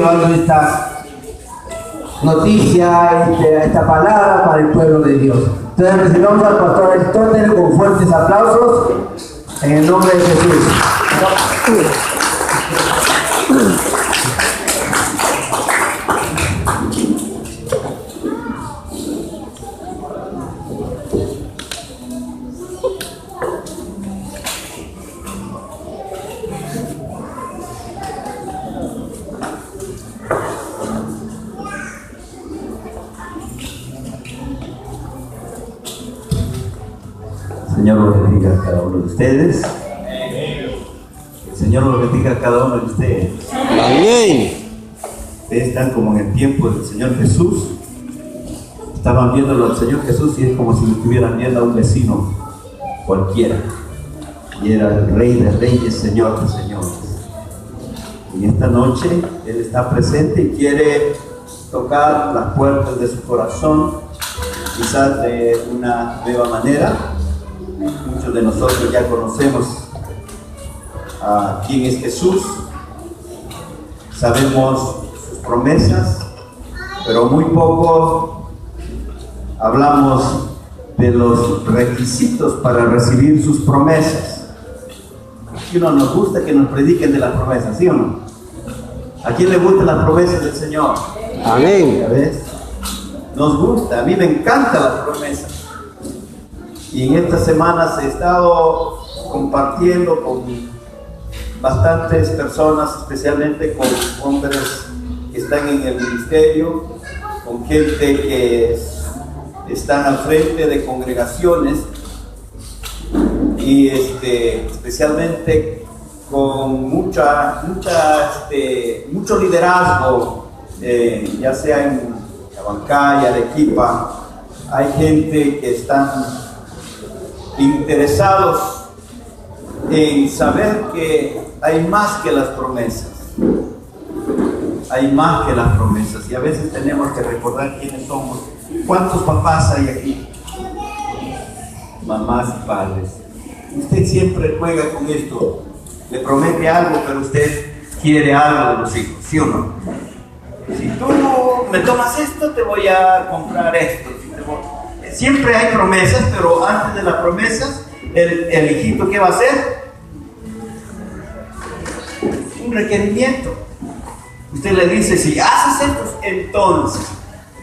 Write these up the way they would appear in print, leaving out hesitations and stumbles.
llevando esta noticia, esta palabra para el pueblo de Dios. Entonces recibamos al pastor Aristóteles con fuertes aplausos en el nombre de Jesús. Señor los bendiga a cada uno de ustedes. El Señor los bendiga a cada uno de ustedes. Amén. Ustedes están como en el tiempo del Señor Jesús. Estaban viéndolo al Señor Jesús y es como si lo estuvieran viendo a un vecino cualquiera. Y era el Rey de Reyes, Señor de Señores. Y esta noche Él está presente y quiere tocar las puertas de su corazón, quizás de una nueva manera. Muchos de nosotros ya conocemos a quién es Jesús, sabemos sus promesas, pero muy poco hablamos de los requisitos para recibir sus promesas. ¿A quién no nos gusta que nos prediquen de las promesas, sí o no? ¿A quién le gustan las promesas del Señor? Amén. ¿Ya ves? Nos gusta, a mí me encantan las promesas. Y en estas semanas he estado compartiendo con bastantes personas, especialmente con hombres que están en el ministerio, con gente que están al frente de congregaciones y especialmente con mucho liderazgo, ya sea en Abancay, Arequipa. Hay gente que están interesados en saber que hay más que las promesas. Hay más que las promesas y a veces tenemos que recordar quiénes somos. ¿Cuántos papás hay aquí? Mamás y padres. Usted siempre juega con esto. Le promete algo, pero usted quiere algo de los hijos, ¿sí o no? Si tú me tomas esto, te voy a comprar esto. Siempre hay promesas, pero antes de las promesas, el hijito, ¿qué va a hacer? Un requerimiento. Usted le dice, si haces esto, entonces.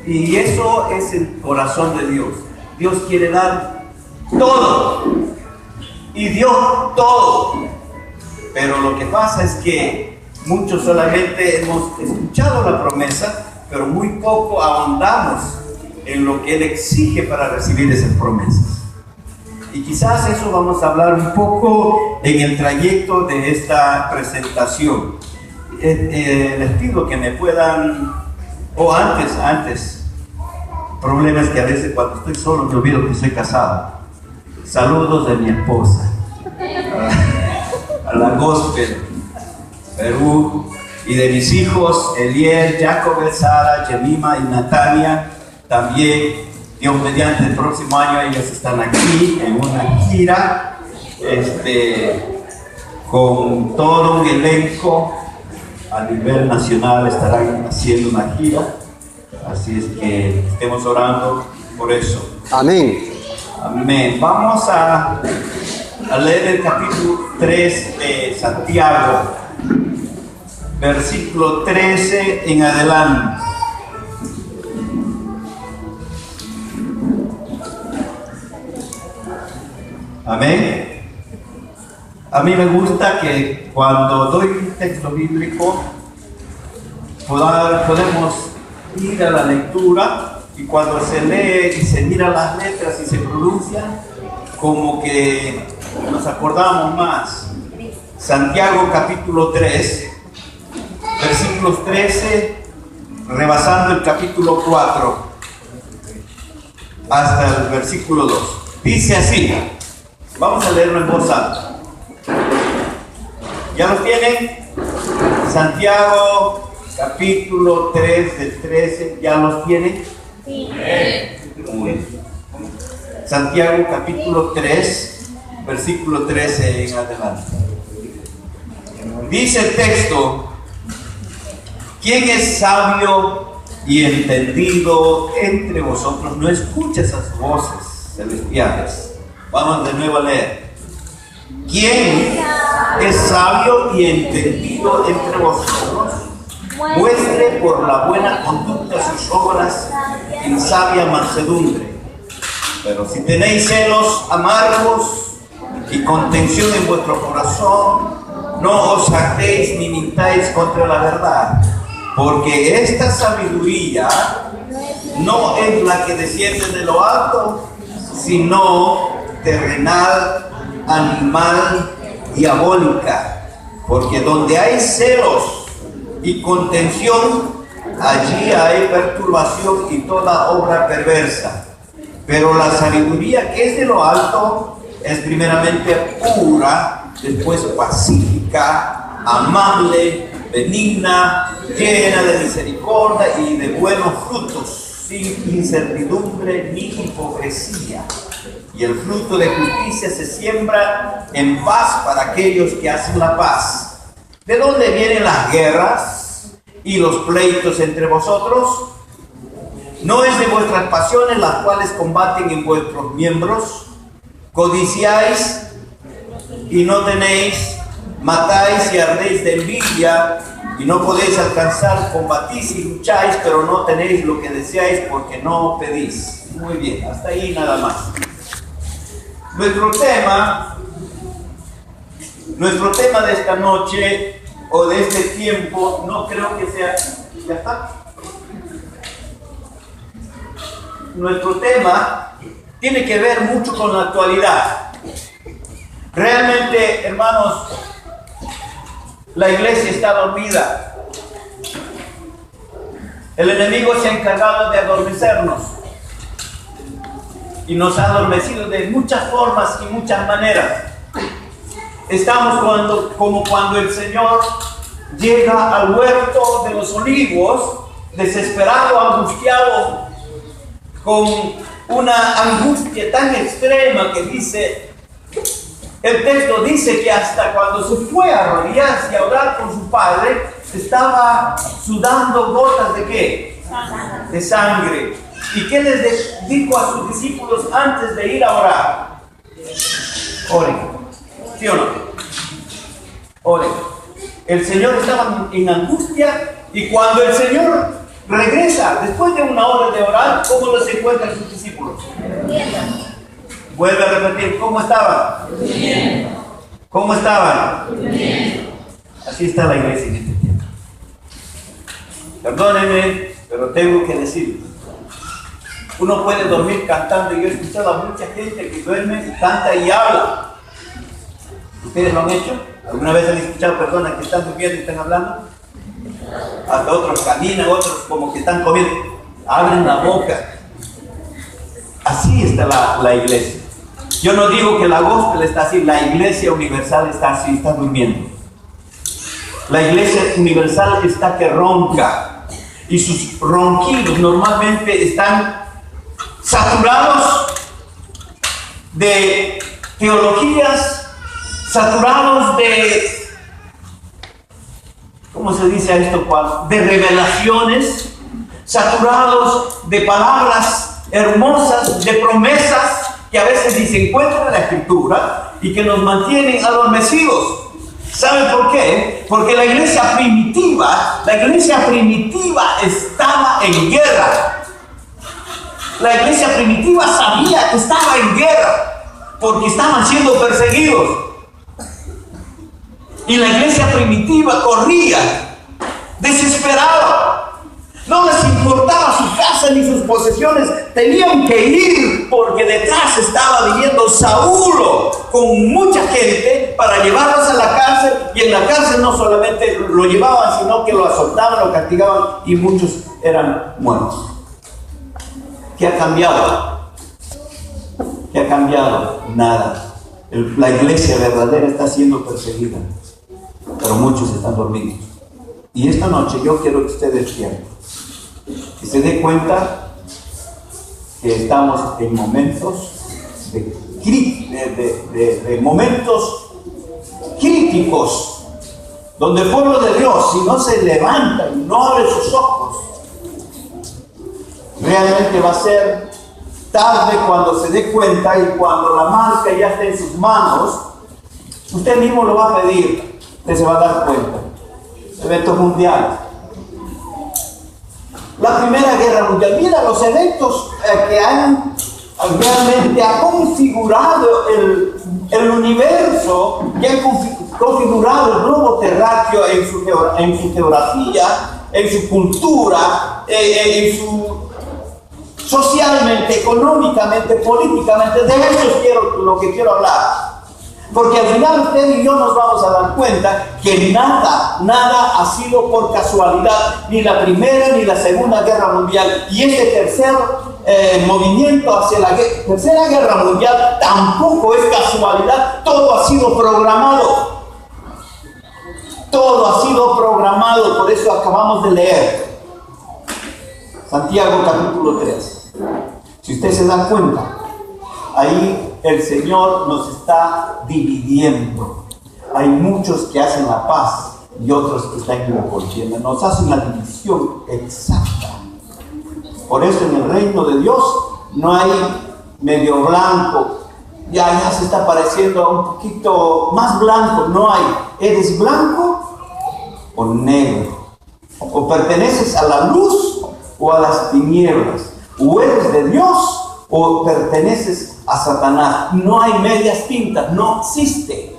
Y eso es el corazón de Dios. Dios quiere dar todo. Y dio todo. Pero lo que pasa es que muchos solamente hemos escuchado la promesa, pero muy poco ahondamos en lo que Él exige para recibir esas promesas. Y quizás eso vamos a hablar un poco en el trayecto de esta presentación. Les pido que me puedan, antes, problemas que a veces cuando estoy solo me olvido que soy casado. Saludos de mi esposa, a la Gospel, Perú, y de mis hijos, Eliel, Jacob, Sara, Jemima y Natalia. También, Dios mediante, el próximo año ellos están aquí en una gira con todo un elenco a nivel nacional. Estarán haciendo una gira, así es que estemos orando por eso. Amén. Amén. Vamos a leer el capítulo 3 de Santiago, versículo 13 en adelante. Amén. A mí me gusta que cuando doy un texto bíblico podemos ir a la lectura, y cuando se lee y se mira las letras y se pronuncian, como que nos acordamos más. Santiago capítulo 3, versículos 13, rebasando el capítulo 4 hasta el versículo 2. Dice así. Vamos a leerlo en voz alta. ¿Ya lo tienen? Santiago, capítulo 3, del 13. ¿Ya los tienen? Sí. Muy bien. Santiago, capítulo 3, versículo 13 en adelante. Dice el texto: ¿Quién es sabio y entendido entre vosotros? No escucha esas voces celestiales. Vamos de nuevo a leer. ¿Quién es sabio y entendido entre vosotros? Muestre por la buena conducta sus obras en sabia mansedumbre. Pero si tenéis celos amargos y contención en vuestro corazón, no os jactéis ni mintáis contra la verdad, porque esta sabiduría no es la que desciende de lo alto, sino terrenal, animal, diabólica. Porque donde hay celos y contención, allí hay perturbación y toda obra perversa. Pero la sabiduría que es de lo alto es primeramente pura, después pacífica, amable, benigna, llena de misericordia y de buenos frutos, sin incertidumbre ni hipocresía. Y el fruto de justicia se siembra en paz para aquellos que hacen la paz. ¿De dónde vienen las guerras y los pleitos entre vosotros? ¿No es de vuestras pasiones las cuales combaten en vuestros miembros? Codiciáis y no tenéis, matáis y ardéis de envidia y no podéis alcanzar, combatís y lucháis, pero no tenéis lo que deseáis porque no pedís. Muy bien, hasta ahí nada más. Nuestro tema de esta noche o de este tiempo, no creo que sea... ¿Ya está? Nuestro tema tiene que ver mucho con la actualidad. Realmente, hermanos, la iglesia está dormida. El enemigo se ha encargado de adormecernos y nos ha adormecido de muchas formas y muchas maneras. Estamos como cuando el Señor llega al huerto de los olivos, desesperado, angustiado, con una angustia tan extrema que dice, el texto dice que hasta cuando se fue a arrodillarse y a orar con su padre, estaba sudando gotas ¿de qué? De sangre. ¿Y qué les dijo a sus discípulos antes de ir a orar? Oren. ¿Sí o no? Oren. El Señor estaba en angustia y cuando el Señor regresa, después de una hora de orar, ¿cómo los encuentran sus discípulos? Vuelve a repetir, ¿cómo estaban? Bien. ¿Cómo estaban? Bien. Así está la iglesia en este tiempo. Perdónenme, pero tengo que decirlo. Uno puede dormir cantando, y yo he escuchado a mucha gente que duerme, canta y habla. ¿Ustedes lo han hecho? ¿Alguna vez han escuchado personas que están durmiendo y están hablando? Hasta otros caminan, otros como que están comiendo, abren la boca. Así está la iglesia. Yo no digo que la gospel está así, la iglesia universal está así, está durmiendo. La iglesia universal está que ronca y sus ronquidos normalmente están saturados de teologías, saturados de, ¿cómo se dice esto? De revelaciones, saturados de palabras hermosas, de promesas que a veces ni se encuentran en la Escritura y que nos mantienen adormecidos. ¿Saben por qué? Porque la iglesia primitiva estaba en guerra. La iglesia primitiva sabía que estaba en guerra porque estaban siendo perseguidos. Y la iglesia primitiva corría, desesperada. No les importaba su casa ni sus posesiones, tenían que ir porque detrás estaba viniendo Saulo con mucha gente para llevarlos a la cárcel, y en la cárcel no solamente lo llevaban, sino que lo azotaban, lo castigaban y muchos eran muertos. ¿Qué ha cambiado? ¿Qué ha cambiado? Nada. La iglesia verdadera está siendo perseguida, pero muchos están dormidos. Y esta noche yo quiero que ustedes despierten, que se dé cuenta que estamos en momentos de momentos críticos donde el pueblo de Dios, si no se levanta y no abre sus ojos, realmente va a ser tarde cuando se dé cuenta, y cuando la marca ya esté en sus manos, usted mismo lo va a pedir, usted se va a dar cuenta. Eventos mundiales. La Primera Guerra Mundial. Mira los eventos que han realmente ha configurado el universo, que han configurado el globo terráqueo en su geografía, en su cultura, en su socialmente, económicamente, políticamente. De eso es lo que quiero hablar. Porque al final usted y yo nos vamos a dar cuenta que nada ha sido por casualidad, ni la Primera ni la Segunda Guerra Mundial. Y este tercer movimiento hacia la Tercera Guerra Mundial tampoco es casualidad, todo ha sido programado. Todo ha sido programado, por eso acabamos de leer Santiago capítulo 3. Si usted se da cuenta, ahí el Señor nos está dividiendo. Hay muchos que hacen la paz y otros que están en la contienda. Nos hacen la división exacta. Por eso en el reino de Dios no hay medio blanco. Ya se está pareciendo un poquito más blanco. No hay. ¿Eres blanco o negro? O perteneces a la luz o a las tinieblas. O eres de Dios o perteneces a Satanás. No hay medias tintas, no existe.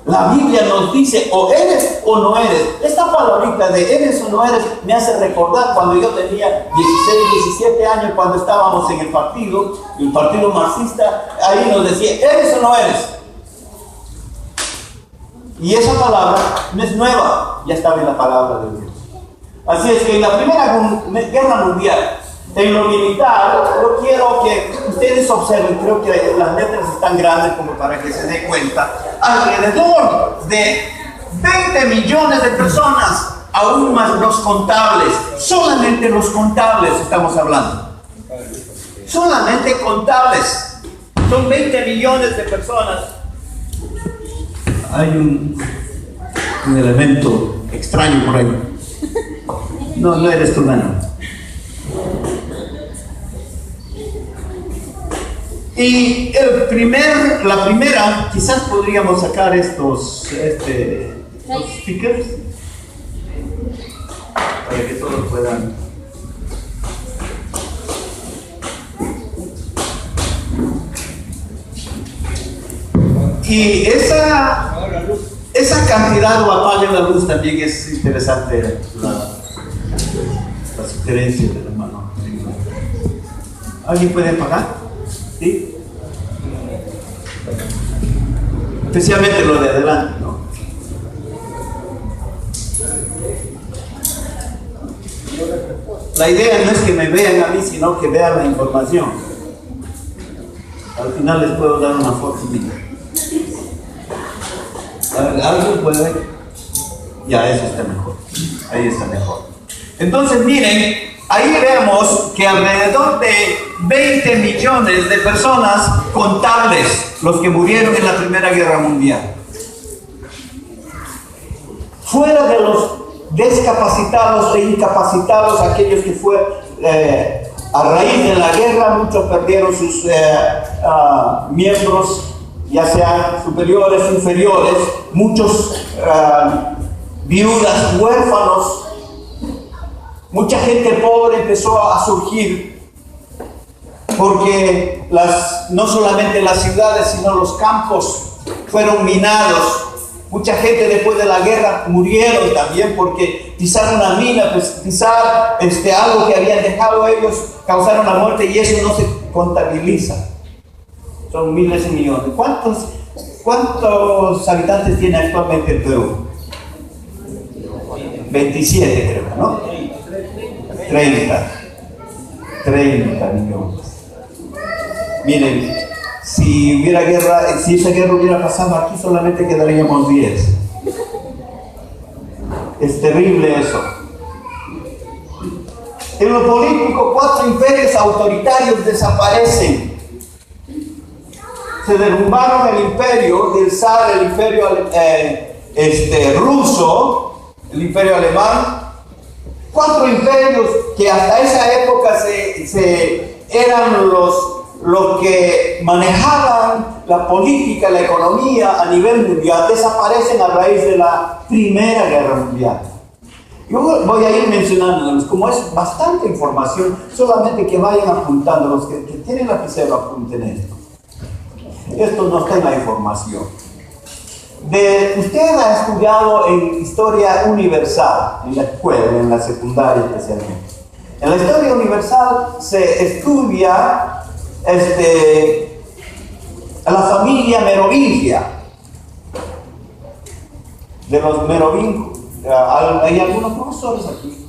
La Biblia nos dice o eres o no eres. Esta palabrita de eres o no eres me hace recordar cuando yo tenía 16, 17 años, cuando estábamos en el partido marxista. Ahí nos decía, ¿eres o no eres? Y esa palabra no es nueva, ya estaba en la palabra de Dios. Así es que en la Primera Guerra Mundial, en lo militar, yo quiero que ustedes observen, creo que las letras están grandes como para que se den cuenta, alrededor de 20 millones de personas, aún más los contables, solamente los contables estamos hablando, solamente contables, son 20 millones de personas. Hay un elemento extraño por ahí. No eres tú, Dani. Y la primera, quizás podríamos sacar estos stickers para que todos puedan. Y esa cantidad o apague la luz también es interesante, la sugerencia del hermano. ¿Alguien puede apagar? ¿Sí? Especialmente lo de adelante, ¿no? La idea no es que me vean a mí, sino que vean la información. Al final les puedo dar una foto mía. ¿Alguien puede ver? Ya, eso está mejor. Ahí está mejor. Entonces, miren, ahí vemos que alrededor de 20 millones de personas contables, los que murieron en la Primera Guerra Mundial. Fuera de los discapacitados e incapacitados, aquellos que fue a raíz de la guerra, muchos perdieron sus miembros, ya sean superiores, inferiores, muchos viudas, huérfanos. Mucha gente pobre empezó a surgir porque no solamente las ciudades, sino los campos fueron minados. Mucha gente después de la guerra murieron también porque pisar una mina, pues pisar algo que habían dejado ellos, causaron la muerte, y eso no se contabiliza. Son miles y millones. ¿Cuántos habitantes tiene actualmente el Perú? 27 creo, ¿no? 30 millones. Miren, si esa guerra hubiera pasado aquí, solamente quedaríamos 10. Es terrible eso. En lo político, 4 imperios autoritarios desaparecen. Se derrumbaron el imperio del zar, el imperio ruso, el imperio alemán, 4 imperios que hasta esa época eran los que manejaban la política, la economía a nivel mundial, desaparecen a raíz de la Primera Guerra Mundial. Yo voy a ir mencionándolos, como es bastante información, solamente que vayan apuntando, los que tienen lapicero apunten esto. Esto no está en la información. Usted ha estudiado en Historia Universal, en la escuela, en la secundaria especialmente. En la Historia Universal se estudia a la familia merovingia, de los merovingios. Hay algunos profesores aquí.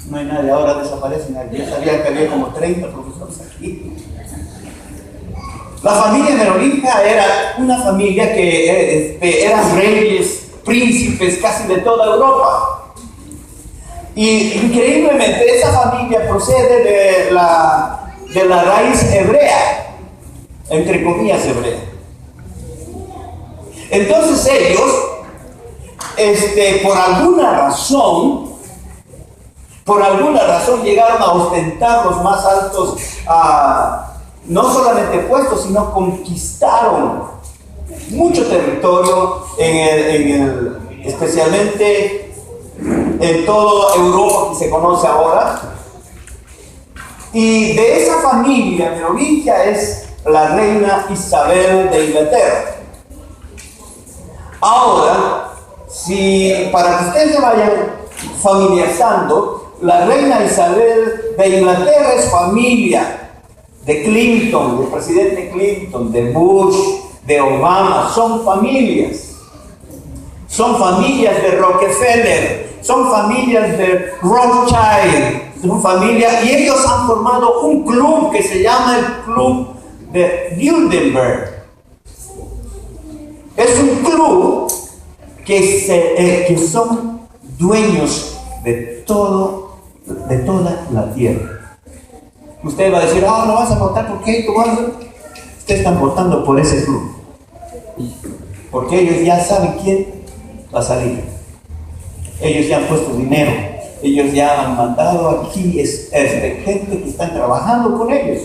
No hay nadie, ahora desaparecen. Yo sabía que había como 30 profesores aquí. La familia merovingia era una familia que eran reyes, príncipes casi de toda Europa. Y increíblemente esa familia procede de la raíz hebrea, entre comillas hebrea. Entonces ellos, por alguna razón llegaron a ostentar los más altos, no solamente puestos, sino conquistaron mucho territorio, especialmente en toda Europa que se conoce ahora. Y de esa familia merovingia es la reina Isabel de Inglaterra. Ahora, para que ustedes se vayan familiarizando, la reina Isabel de Inglaterra es familia de Clinton, del presidente Clinton, de Bush, de Obama. Son familias de Rockefeller, son familias de Rothschild, son familias, y ellos han formado un club que se llama el Club de Bilderberg. Es un club que son dueños de toda la tierra. Usted va a decir, no vas a votar por qué, ustedes están votando por ese club, porque ellos ya saben quién va a salir. Ellos ya han puesto dinero, ellos ya han mandado aquí gente que están trabajando con ellos,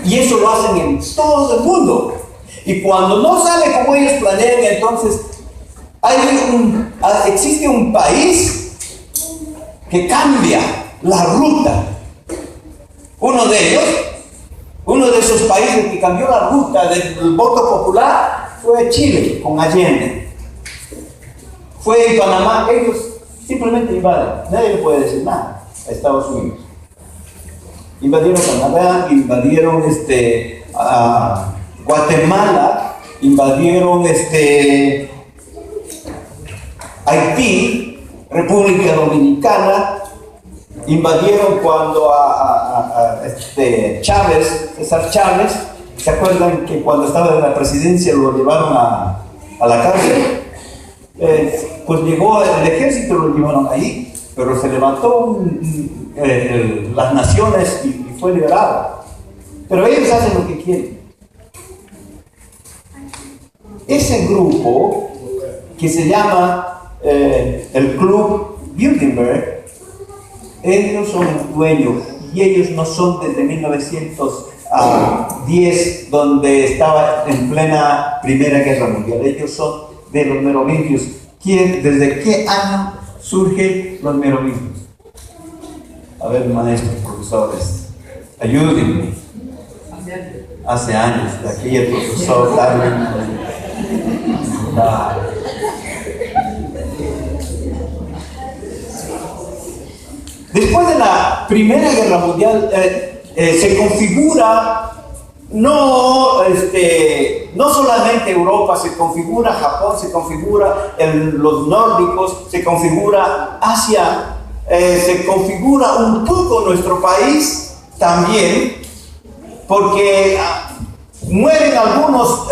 y eso lo hacen en todo el mundo. Y cuando no sale como ellos planean, entonces existe un país que cambia la ruta. Uno de esos países que cambió la ruta del voto popular fue Chile, con Allende. Fue Panamá. Ellos simplemente invaden, nadie le puede decir nada a Estados Unidos. Invadieron Canadá, invadieron Guatemala, invadieron Haití, República Dominicana, invadieron cuando César Chávez, ¿se acuerdan que cuando estaba en la presidencia lo llevaron a la cárcel? Pues llegó el ejército, lo llevaron ahí, pero se levantó las naciones y fue liberado. Pero ellos hacen lo que quieren. Ese grupo que se llama el Club Bilderberg, ellos son los dueños, y ellos no son desde 1910, donde estaba en plena Primera Guerra Mundial. Ellos son de los merovingios. ¿Desde qué año surgen los merovingios? A ver, maestros, profesores, ayúdenme. Hace años, de aquí el profesor Darwin. Después de la Primera Guerra Mundial se configura no solamente Europa, se configura Japón, se configura los nórdicos, se configura Asia, se configura un poco nuestro país también, porque mueren algunos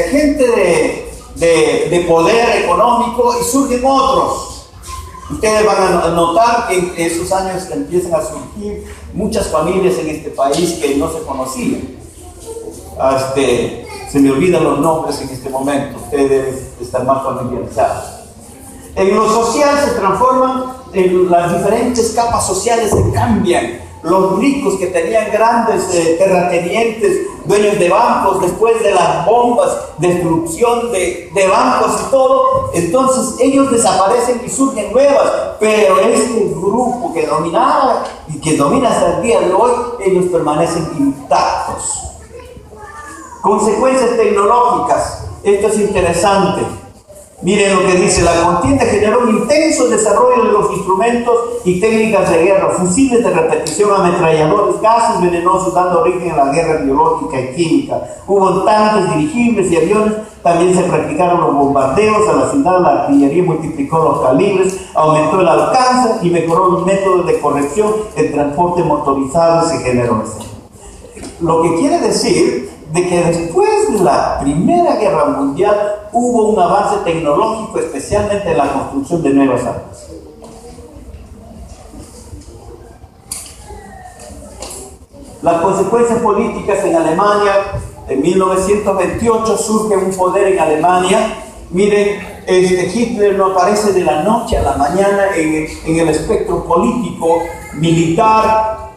gente de poder económico y surgen otros. Ustedes van a notar que en esos años empiezan a surgir muchas familias en este país que no se conocían. se me olvidan los nombres en este momento, ustedes deben estar más familiarizados. En lo social se transforman, en las diferentes capas sociales se cambian. Los ricos que tenían grandes terratenientes, dueños de bancos, después de las bombas, destrucción de bancos y todo, entonces ellos desaparecen y surgen nuevas, pero este grupo que dominaba y que domina hasta el día de hoy, ellos permanecen intactos. Consecuencias tecnológicas, esto es interesante. Miren lo que dice: la contienda generó un intenso desarrollo de los instrumentos y técnicas de guerra, fusiles de repetición, ametralladores, gases venenosos, dando origen a la guerra biológica y química. Hubo tanques, dirigibles y aviones, también se practicaron los bombardeos a la ciudad, la artillería multiplicó los calibres, aumentó el alcance y mejoró los métodos de corrección, el transporte motorizado se generó. Lo que quiere decir de que después de la Primera Guerra Mundial hubo un avance tecnológico, especialmente en la construcción de nuevas armas. Las consecuencias políticas en Alemania, en 1928 surge un poder en Alemania. Miren, Hitler no aparece de la noche a la mañana en el espectro político, militar,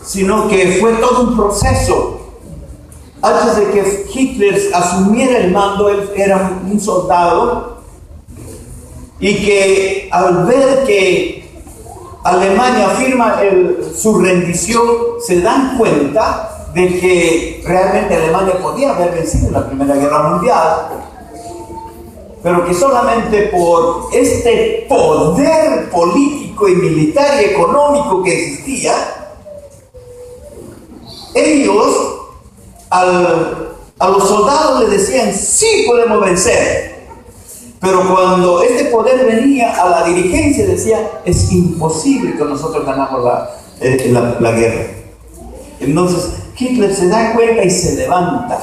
sino que fue todo un proceso. Antes de que Hitler asumiera el mando, él era un soldado, y que al ver que Alemania firma su rendición, se dan cuenta de que realmente Alemania podía haber vencido en la Primera Guerra Mundial, pero que solamente por este poder político y militar y económico que existía, ellos a los soldados les decían: sí podemos vencer. Pero cuando este poder venía a la dirigencia, decía: es imposible que nosotros ganamos la guerra. Entonces Hitler se da cuenta y se levanta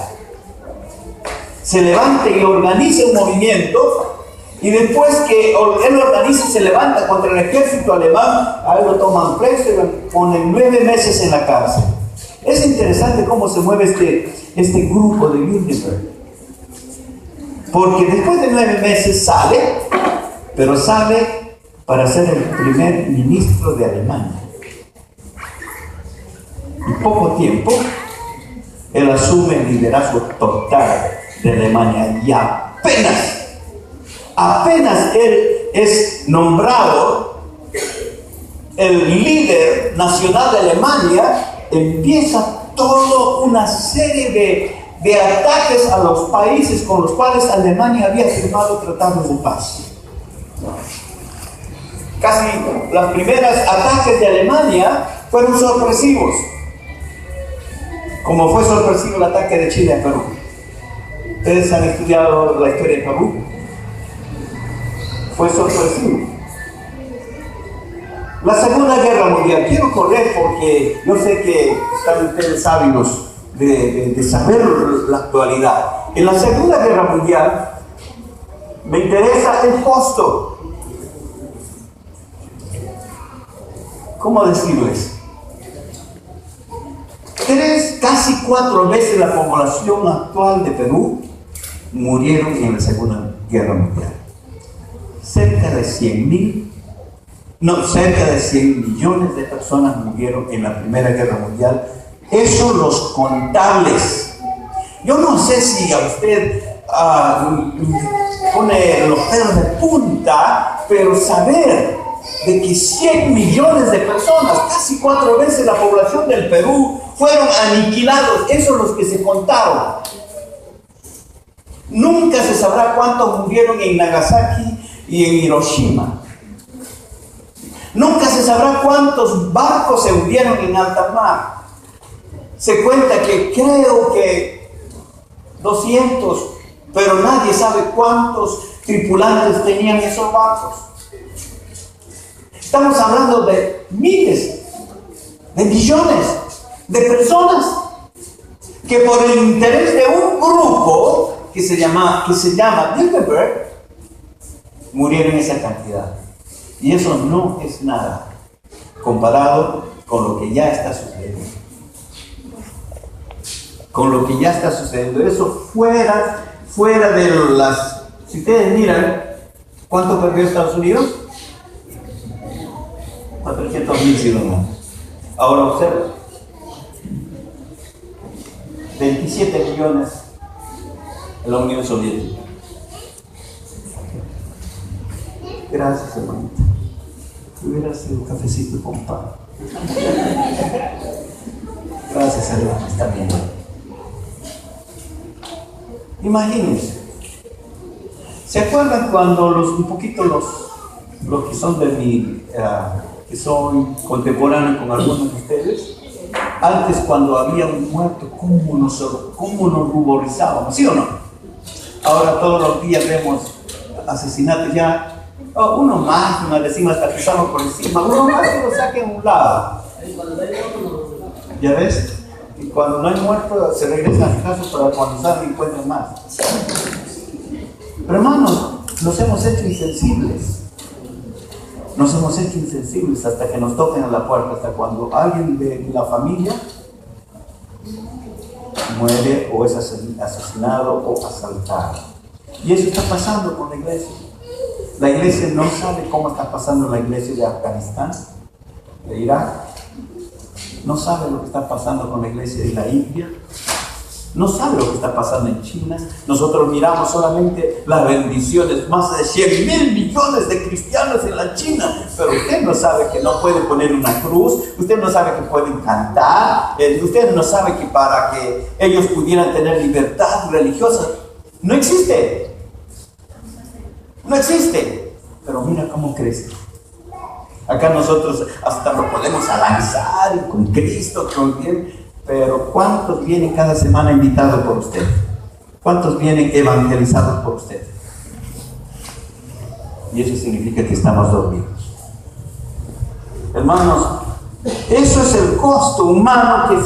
y organiza un movimiento, y después que él organiza y se levanta contra el ejército alemán, a él lo toman preso y lo ponen 9 meses en la cárcel. Es interesante cómo se mueve este grupo de Hindenburg, porque después de 9 meses sale, pero sale para ser el primer ministro de Alemania. En poco tiempo, él asume el liderazgo total de Alemania, y apenas él es nombrado el líder nacional de Alemania, empieza toda una serie de ataques a los países con los cuales Alemania había firmado tratados de paz. Casi los primeros ataques de Alemania fueron sorpresivos, como fue sorpresivo el ataque de Chile a Perú. Ustedes han estudiado la historia de Perú. Fue sorpresivo. La Segunda Guerra Mundial, quiero correr porque yo sé que están ustedes ávidos de saber la actualidad. En la Segunda Guerra Mundial me interesa el costo. ¿Cómo decirles? 3, casi 4 veces la población actual de Perú murieron en la Segunda Guerra Mundial. Cerca de 100 millones de personas murieron en la Primera Guerra Mundial. Eso los contables. Yo no sé si a usted pone los pelos de punta, pero saber de que 100 millones de personas, casi 4 veces la población del Perú, fueron aniquilados. Esos los que se contaron. Nunca se sabrá cuántos murieron en Nagasaki y en Hiroshima. Nunca se sabrá cuántos barcos se hundieron en alta mar. Se cuenta que creo que 200, pero nadie sabe cuántos tripulantes tenían esos barcos. Estamos hablando de miles, de millones de personas que por el interés de un grupo que se llama Bilderberg murieron esa cantidad. Y eso no es nada comparado con lo que ya está sucediendo. con lo que ya está sucediendo. Eso fuera de las... Si ustedes miran, ¿cuánto perdió Estados Unidos? 400,000 ciudadanos. Ahora observa. 27 millones en la Unión Soviética. Gracias, hermanita. Hubiera sido un cafecito con pan. Gracias, hermano. Está bien. Imagínense. ¿Se acuerdan cuando los que son de mi, que son contemporáneos con algunos de ustedes? Antes, cuando había un muerto, ¿cómo nos ruborizábamos? ¿Sí o no? Ahora todos los días vemos asesinatos ya. Uno más, una decima hasta pisamos por encima, uno más que lo saque a un lado. ¿Ya ves? Y cuando no hay muerto, se regresa a casa para cuando salen encuentran más. Pero hermanos, nos hemos hecho insensibles. Nos hemos hecho insensibles hasta que nos toquen a la puerta, hasta cuando alguien de la familia muere o es asesinado o asaltado. Y eso está pasando con la iglesia. La iglesia no sabe cómo está pasando la iglesia de Afganistán, de Irak. No sabe lo que está pasando con la iglesia de la India. No sabe lo que está pasando en China. Nosotros miramos solamente las bendiciones, más de 100,000 millones de cristianos en la China. Pero usted no sabe que no puede poner una cruz. Usted no sabe que pueden cantar. Usted no sabe que para que ellos pudieran tener libertad religiosa. No existe. No existe. Pero mira cómo crece. Acá nosotros hasta lo podemos avanzar con Cristo, con bien. Pero ¿cuántos vienen cada semana invitados por usted? ¿Cuántos vienen evangelizados por usted? Y eso significa que estamos dormidos. Hermanos, eso es el costo humano que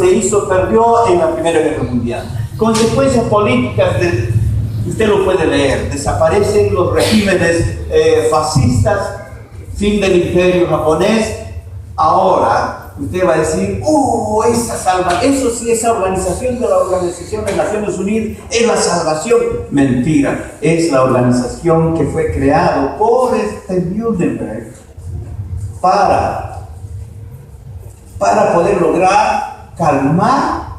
perdió en la Primera Guerra Mundial. Consecuencias políticas, usted lo puede leer. Desaparecen los regímenes fascistas, fin del imperio japonés. Ahora usted va a decir, eso sí, esa organización de la Organización de Naciones Unidas es la salvación. Mentira, es la organización que fue creada por Nuremberg para poder lograr calmar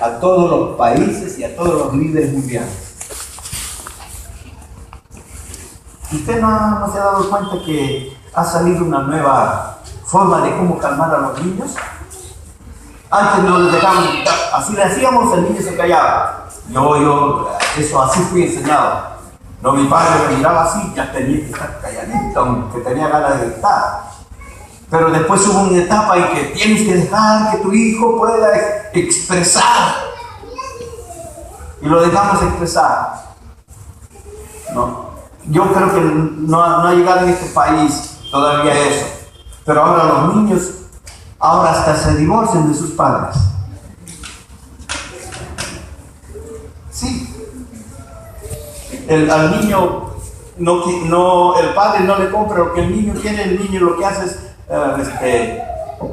a todos los países y a todos los líderes mundiales. ¿Usted no se ha dado cuenta que ha salido una nueva forma de cómo calmar a los niños? Antes no les dejaban, así le hacíamos, el niño se callaba. Yo eso así fui enseñado. No, mi padre me miraba así, ya tenía que estar calladito, aunque tenía ganas de gritar. Pero después hubo una etapa en que tienes que dejar que tu hijo pueda expresar. Y lo dejamos expresar. No, yo creo que no ha llegado en este país todavía eso. Pero ahora los niños, hasta se divorcian de sus padres. Sí. Al niño, el padre no le compra lo que el niño quiere, el niño lo que hace es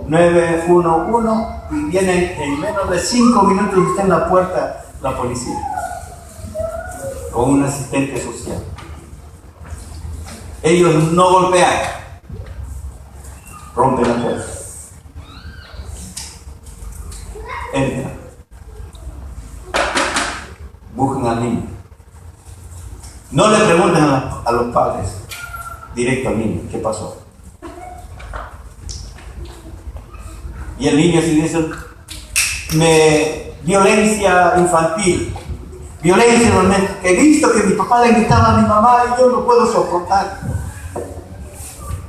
911 y viene en menos de 5 minutos y está en la puerta la policía o un asistente social. Ellos no golpean, rompen la puerta, entran, buscan al niño, no le preguntan a los padres, directo al niño, ¿qué pasó? Y el niño si dice, violencia infantil, violencia normalmente, que he visto que mi papá le gritaba a mi mamá y yo no puedo soportar.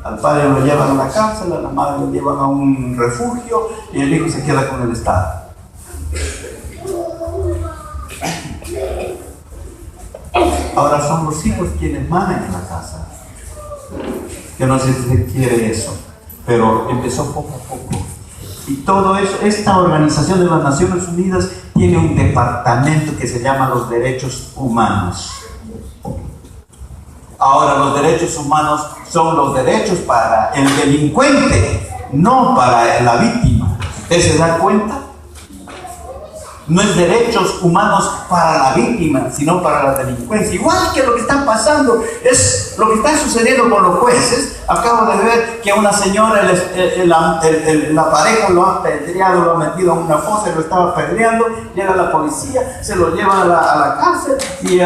Al padre lo llevan a la cárcel, a la madre lo llevan a un refugio y el hijo se queda con el Estado. Ahora son los hijos quienes mandan en la casa. Yo no sé si se quiere eso, pero empezó poco a poco. Y todo eso, esta Organización de las Naciones Unidas tiene un departamento que se llama los derechos humanos. Ahora, los derechos humanos son los derechos para el delincuente, no para la víctima. ¿Usted se da cuenta? No es derechos humanos para la víctima, sino para la delincuencia. Igual que lo que está pasando, es lo que está sucediendo con los jueces. Acabo de ver que a una señora, la pareja lo ha apedreado, lo ha metido en una fosa, lo estaba apedreando. Llega la policía, se lo lleva a la cárcel y